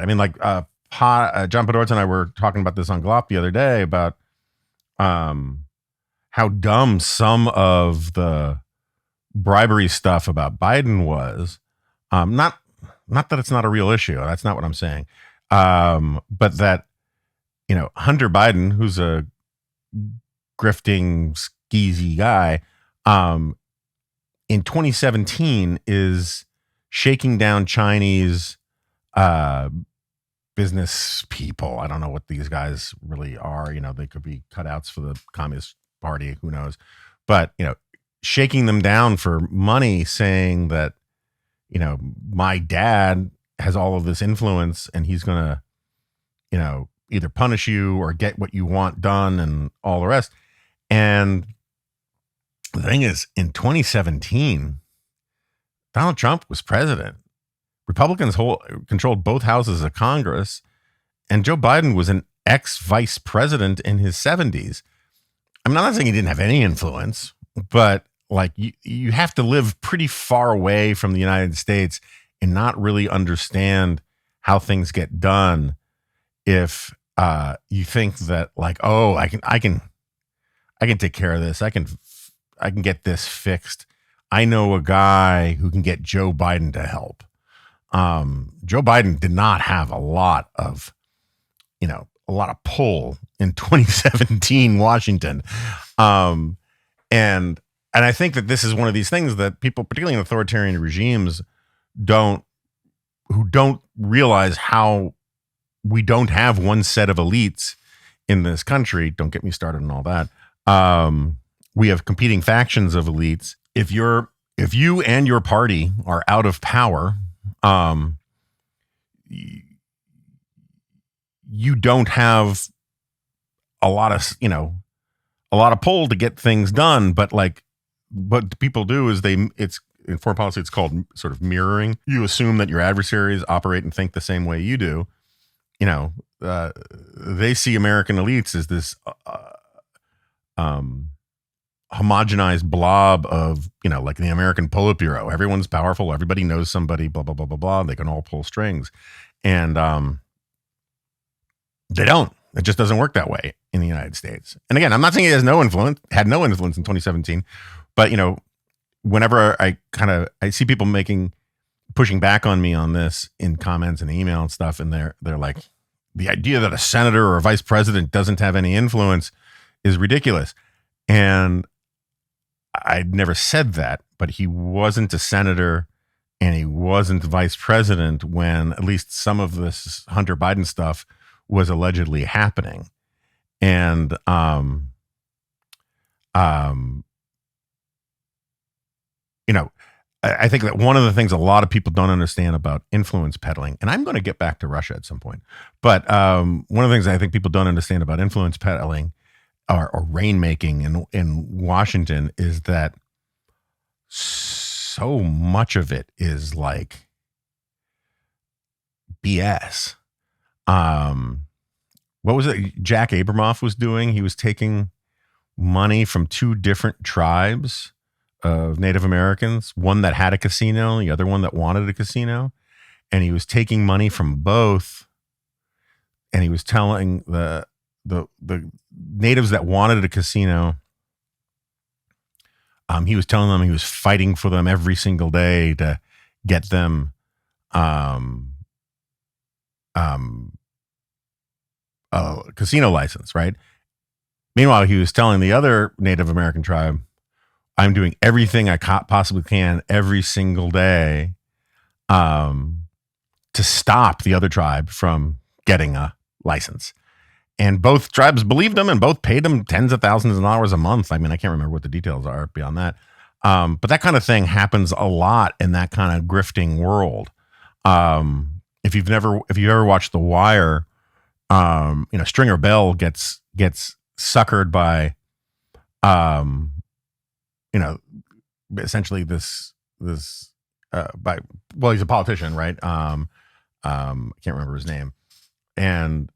I mean, like John Podorza and I were talking about this on Glop the other day about how dumb some of the bribery stuff about Biden was. Not that it's not a real issue. That's not what I'm saying. But that, Hunter Biden, who's a grifting, skeezy guy, in 2017 is shaking down Chinese business people. I don't know what these guys really are. They could be cutouts for the Communist Party. Who knows? But, shaking them down for money, saying that, my dad has all of this influence and he's going to, either punish you or get what you want done and all the rest. And the thing is, in 2017, Donald Trump was president. Republicans controlled both houses of Congress, and Joe Biden was an ex-vice president in his 70s. I'm not saying he didn't have any influence, but like you have to live pretty far away from the United States and not really understand how things get done if you think that like, oh, I can take care of this. I can get this fixed. I know a guy who can get Joe Biden to help. Joe Biden did not have a lot of pull in 2017 Washington. And I think that this is one of these things that people, particularly in authoritarian regimes, don't realize how we don't have one set of elites in this country. Don't get me started on all that. We have competing factions of elites. If you and your party are out of power, you don't have a lot of pull to get things done. But what people do is it's in foreign policy, it's called sort of mirroring. You assume that your adversaries operate and think the same way you do. They see American elites as this homogenized blob of, like the American Politburo. Everyone's powerful. Everybody knows somebody, blah, blah, blah, blah, blah. They can all pull strings. And they don't. It just doesn't work that way in the United States. And again, I'm not saying he had no influence in 2017, but, whenever I see people pushing back on me on this in comments and email and stuff, and they're like, the idea that a senator or a vice president doesn't have any influence is ridiculous. And I'd never said that, but he wasn't a senator and he wasn't vice president when at least some of this Hunter Biden stuff was allegedly happening. And I think that one of the things a lot of people don't understand about influence peddling, and I'm going to get back to Russia at some point, but one of the things I think people don't understand about influence peddling or rainmaking in Washington is that so much of it is like BS. What was it Jack Abramoff was doing? He was taking money from two different tribes of Native Americans, one that had a casino, the other one that wanted a casino. And he was taking money from both. And he was telling the natives that wanted a casino, he was telling them he was fighting for them every single day to get them a casino license, right? Meanwhile, he was telling the other Native American tribe, I'm doing everything I possibly can every single day to stop the other tribe from getting a license. And both tribes believed him and both paid him tens of thousands of dollars a month. I mean, I can't remember what the details are beyond that. But that kind of thing happens a lot in that kind of grifting world. If you've ever watched The Wire, Stringer Bell gets suckered by, essentially this he's a politician, right? I can't remember his name, and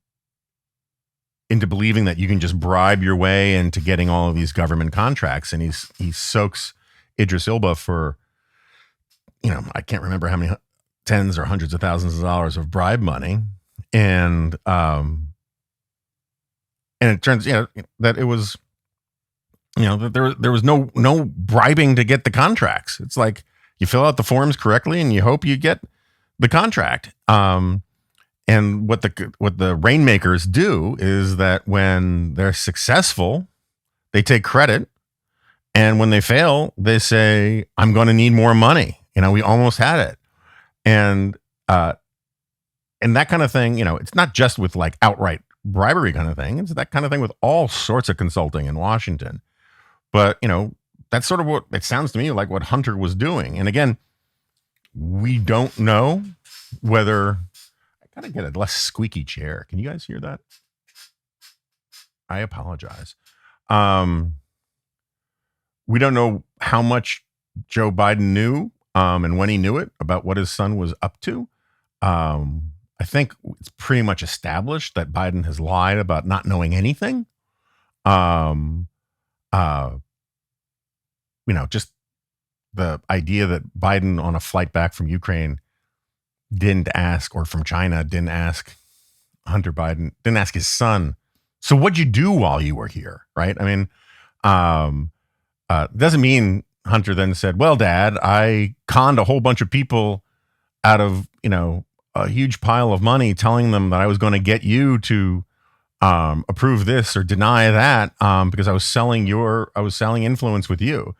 into believing that you can just bribe your way into getting all of these government contracts. And he soaks Idris Elba for, I can't remember how many tens or hundreds of thousands of dollars of bribe money. and it turns that it was that there was no bribing to get the contracts. It's like you fill out the forms correctly and you hope you get the contract. And what the rainmakers do is that when they're successful, they take credit, and when they fail, they say, "I'm going to need more money." We almost had it, and that kind of thing. It's not just with like outright bribery kind of thing. It's that kind of thing with all sorts of consulting in Washington. But that's sort of what it sounds to me like what Hunter was doing. And again, we don't know whether. I gotta get a less squeaky chair. Can you guys hear that? I apologize. We don't know how much Joe Biden knew and when he knew it about what his son was up to. I think it's pretty much established that Biden has lied about not knowing anything. Just the idea that Biden on a flight back from Ukraine didn't ask, or from China didn't ask Hunter Biden, didn't ask his son, so what'd you do while you were here? Right? I mean, doesn't mean Hunter then said, well, Dad, I conned a whole bunch of people out of, a huge pile of money, telling them that I was going to get you to approve this or deny that because I was selling influence with you.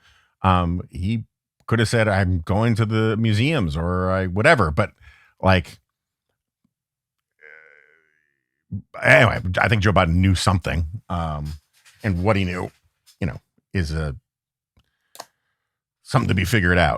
He could have said, I'm going to the museums or whatever, but like, anyway, I think Joe Biden knew something, and what he knew, is something to be figured out.